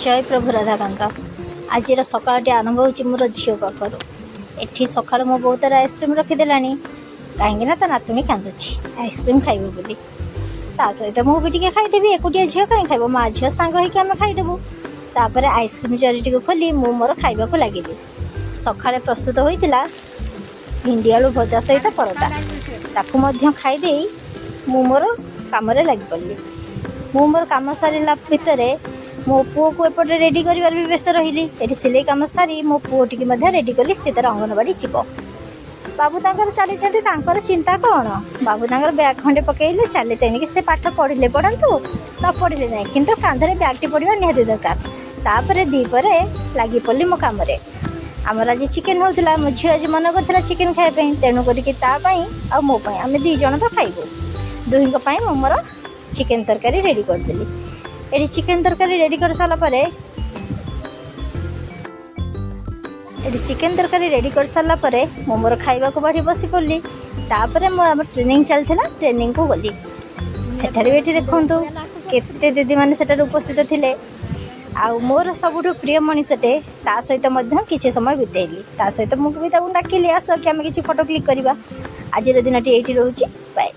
जय प्रभु राधाकांत। आज सकाळटी आरंभ हो मोर झील पाखर एठी सका मो बहुत तार आइसक्रीम रखीदेला कहीं ता नातुणी कांदुची आइसक्रीम खाइब बोली ता सहित मु भी टे खाईदेवी एकुटिया झील कहीं खाइब माँ झील सांग होमें खाईदेबू तापर आइसक्रीम जरी खोली मु मोर खाइबा को लगे सका प्रस्तुत होता भिंडी आलू भजा सहित परटा ताकू खाईदे मु मोर कम लगी पड़ी मु मोर कम सारा भितर मो पुओ को एपटे रेडी कर व्यस्त रही ये सिलाई कम सारी मो पुओ टी रेडी कली सी तर अंगनवाड़ी जीव बाबू तांकर चली चिंता कौन बाबू तांकर बैग खंडे पकड़े चले तेणिक से पाठ पढ़ले पढ़तु न पढ़ले ना कि कांधे बैगटी पड़ा निहाती दरकार तापर दीपरे लगी पड़ी मो कम आमर आज चिकेन होता मो झी आज मन करता चिकेन खायापी तेणुक आ मोपाई आम दीज तो खाइबू दुहींपाई मो मोर चिकेन तरकारी रेडी करदेली ये चिकेन तरकारी रेडी कर सारापर चिकेन तरकारी रेडी कर सारापर मो मोर खाइबा को बाढ़ी बसी पड़ी तापर मोर ट्रेनिंग चलता ट्रेनिंग को गली सेठारे भी ये देखूँ केते दीदी मैंने सेठार उपस्थित थे आ मोर सबुठ प्रिय मनीषटे ता सहित किसी समय बितेली ता सहित मुझे डाकिली आस कि आम किसी फोटो क्लिक करवा आज दिन ये रोचे बाय।